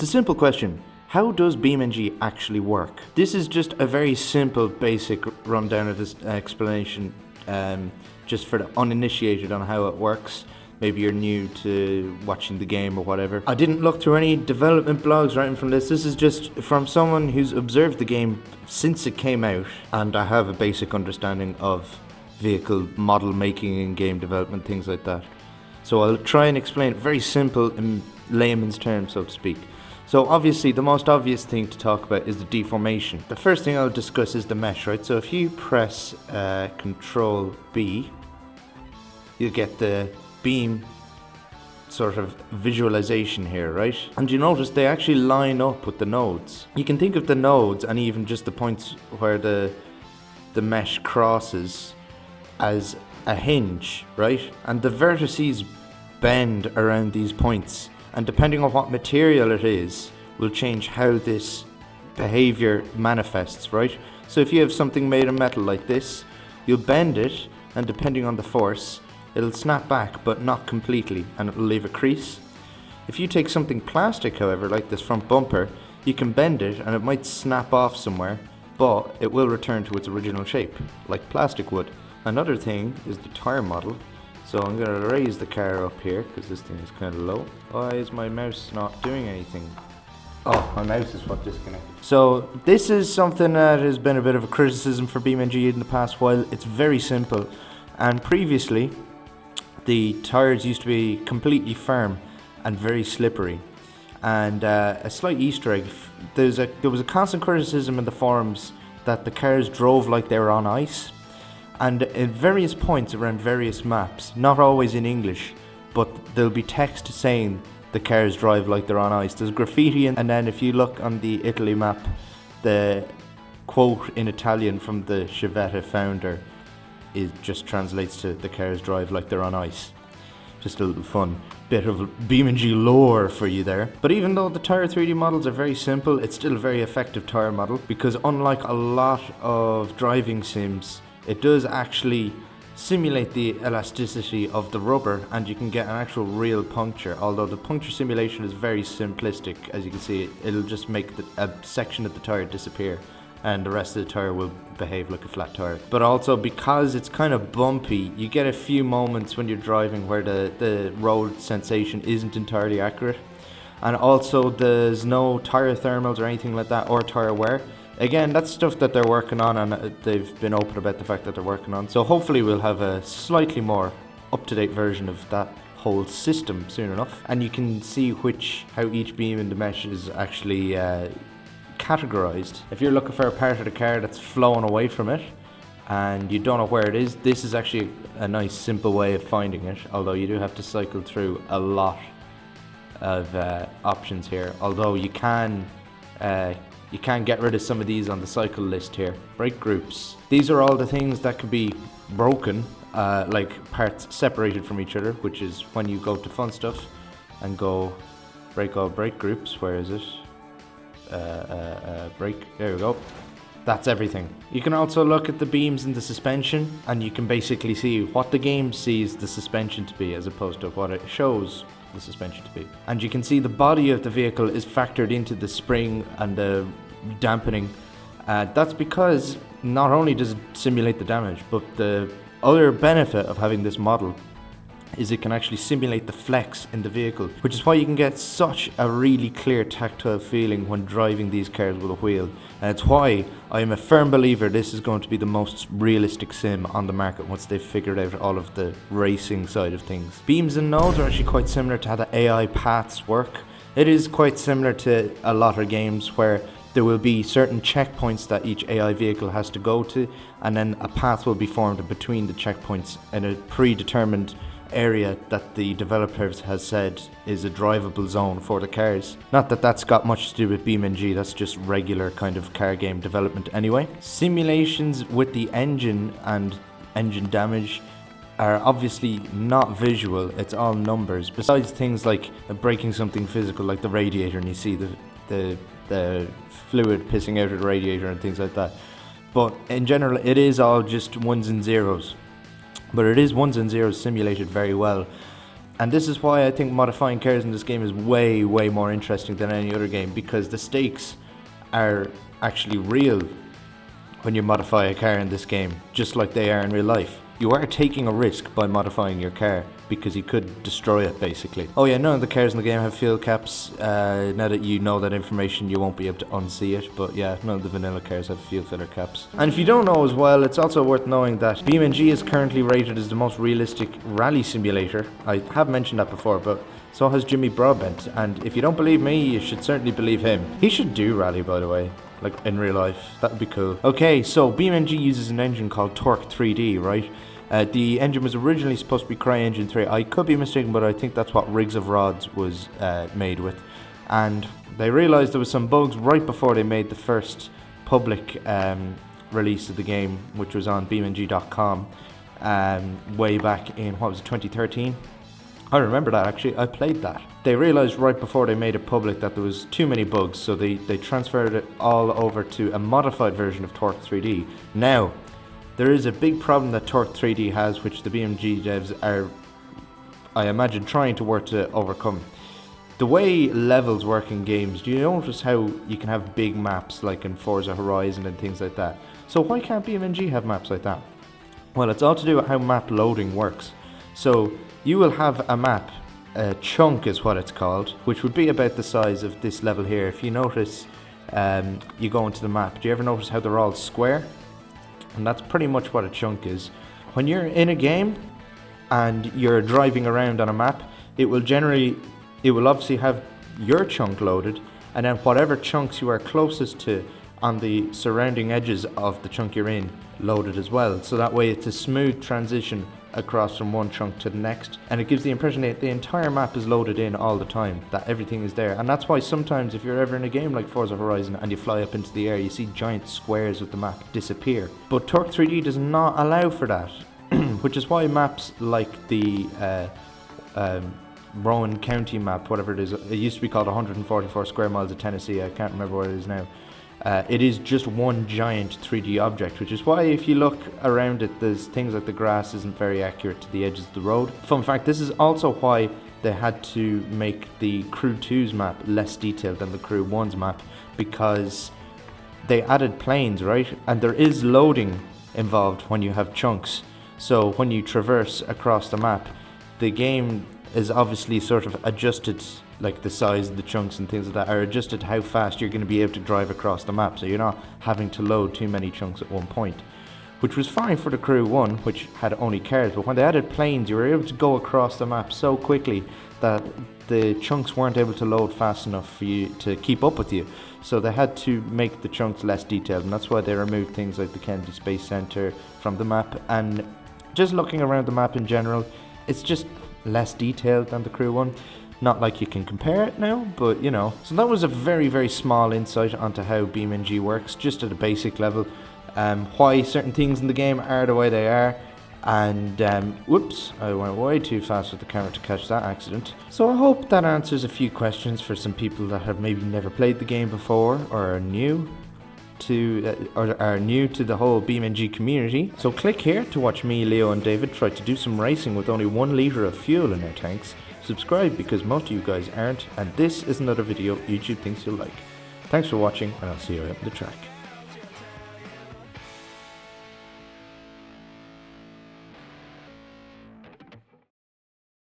It's a simple question. How does BeamNG actually work? This is just a very simple, basic rundown of this explanation, just for the uninitiated on how it works. Maybe you're new to watching the game or whatever. I didn't look through any development blogs right from this. This is just from someone who's observed the game since it came out, and I have a basic understanding of vehicle model making and game development, things like that. So I'll try and explain it very simple in layman's terms, so to speak. So obviously the most obvious thing to talk about is the deformation. The first thing I'll discuss is the mesh, right? So if you press Control B, you get the beam sort of visualization here, right? And you notice they actually line up with the nodes. You can think of the nodes and even just the points where the mesh crosses as a hinge, right? And the vertices bend around these points, and depending on what material it is will change how this behavior manifests, right? So if you have something made of metal like this, you'll bend it, and depending on the force, it'll snap back, but not completely, and it'll leave a crease. If you take something plastic, however, like this front bumper, you can bend it and it might snap off somewhere, but it will return to its original shape, like plastic would. Another thing is the tire model. So I'm going to raise the car up here because this thing is kind of low. Why is my mouse not doing anything? Oh, my mouse is what disconnected. So this is something that has been a bit of a criticism for BeamNG in the past while. It's very simple, and previously the tires used to be completely firm and very slippery. And a slight Easter egg, there was a constant criticism in the forums that the cars drove like they were on ice. And at various points around various maps, not always in English, but there'll be text saying the cars drive like they're on ice. There's graffiti, and then if you look on the Italy map, the quote in Italian from the Chevette founder just translates to the cars drive like they're on ice. Just a little fun bit of BeamNG lore for you there. But even though the tire 3D models are very simple, it's still a very effective tire model, because unlike a lot of driving sims, it does actually simulate the elasticity of the rubber, and you can get an actual real puncture. Although the puncture simulation is very simplistic, as you can see, it'll just make a section of the tire disappear, and the rest of the tire will behave like a flat tire. But also, because it's kind of bumpy, you get a few moments when you're driving where the road sensation isn't entirely accurate. And also, there's no tire thermals or anything like that, or tire wear. Again, that's stuff that they're working on, and they've been open about the fact that they're working on. So hopefully we'll have a slightly more up-to-date version of that whole system soon enough. And you can see how each beam in the mesh is actually categorized. If you're looking for a part of the car that's flowing away from it and you don't know where it is, this is actually a nice simple way of finding it, although you do have to cycle through a lot of options here. Although you can get rid of some of these on the cycle list here. Brake groups. These are all the things that can be broken, like parts separated from each other, which is when you go to fun stuff and go break all brake groups. Where is it? Brake. There we go. That's everything. You can also look at the beams in the suspension, and you can basically see what the game sees the suspension to be as opposed to what it shows the suspension to be. And you can see the body of the vehicle is factored into the spring and the dampening. That's because not only does it simulate the damage, but the other benefit of having this model is it can actually simulate the flex in the vehicle, which is why you can get such a really clear tactile feeling when driving these cars with a wheel. And it's why I am a firm believer this is going to be the most realistic sim on the market once they've figured out all of the racing side of things. Beams and nodes are actually quite similar to how the AI paths work. It is quite similar to a lot of games where there will be certain checkpoints that each AI vehicle has to go to, and then a path will be formed between the checkpoints in a predetermined area that the developers has said is a drivable zone for the cars. Not that that's got much to do with BeamNG, that's just regular kind of car game development anyway. Simulations with the engine and engine damage are obviously not visual, it's all numbers. Besides things like breaking something physical like the radiator, and you see the fluid pissing out of the radiator and things like that. But in general, it is all just ones and zeros. But it is ones and zeros simulated very well. And this is why I think modifying cars in this game is way, way more interesting than any other game, because the stakes are actually real when you modify a car in this game, just like they are in real life. You are taking a risk by modifying your car, because you could destroy it, basically. Oh yeah, none of the cars in the game have fuel caps. Now that you know that information, you won't be able to unsee it, but yeah, none of the vanilla cars have fuel filler caps. And if you don't know as well, it's also worth knowing that BeamNG is currently rated as the most realistic rally simulator. I have mentioned that before, but so has Jimmy Broadbent, and if you don't believe me, you should certainly believe him. He should do rally, by the way. Like in real life, that would be cool. Okay, so BeamNG uses an engine called Torque 3D, right? The engine was originally supposed to be CryEngine 3. I could be mistaken, but I think that's what Rigs of Rods was made with. And they realized there was some bugs right before they made the first public release of the game, which was on BeamNG.com way back in, what was it, 2013? I remember that, actually. I played that. They realized right before they made it public that there was too many bugs, so they transferred it all over to a modified version of Torque 3D. Now, there is a big problem that Torque 3D has, which the BeamNG devs are, I imagine, trying to work to overcome. The way levels work in games, do you notice how you can have big maps like in Forza Horizon and things like that? So why can't BeamNG have maps like that? Well, it's all to do with how map loading works. So you will have a map, a chunk is what it's called, which would be about the size of this level here. If you notice, you go into the map, do you ever notice how they're all square? And that's pretty much what a chunk is. When you're in a game and you're driving around on a map, it will obviously have your chunk loaded, and then whatever chunks you are closest to on the surrounding edges of the chunk you're in loaded as well. So that way it's a smooth transition across from one chunk to the next, and it gives the impression that the entire map is loaded in all the time, that everything is there. And that's why sometimes if you're ever in a game like Forza Horizon and you fly up into the air, you see giant squares of the map disappear. But Torque 3D does not allow for that, which is why maps like the Rowan County map, whatever it is, it used to be called 144 square miles of Tennessee, I can't remember what it is now. It is just one giant 3D object, which is why if you look around it, there's things like the grass isn't very accurate to the edges of the road. Fun fact, this is also why they had to make the Crew 2's map less detailed than the Crew 1's map, because they added planes, right? And there is loading involved when you have chunks. So when you traverse across the map, the game is obviously sort of adjusted, like the size of the chunks and things like that are adjusted to how fast you're going to be able to drive across the map, so you're not having to load too many chunks at one point, which was fine for the Crew 1, which had only cars. But when they added planes, you were able to go across the map so quickly that the chunks weren't able to load fast enough for you to keep up with you, so they had to make the chunks less detailed, and that's why they removed things like the Kennedy Space Center from the map. And just looking around the map in general, it's just less detailed than the Crew 1. Not like you can compare it now, but you know. So that was a very, very small insight onto how BeamNG works, just at a basic level. Why certain things in the game are the way they are. And whoops, I went way too fast with the camera to catch that accident. So I hope that answers a few questions for some people that have maybe never played the game before, or are new to the whole BeamNG community. So click here to watch me, Leo and David try to do some racing with only 1 litre of fuel in our tanks. Subscribe because most of you guys aren't, and this is another video YouTube thinks you'll like. Thanks for watching, and I'll see you out on the track.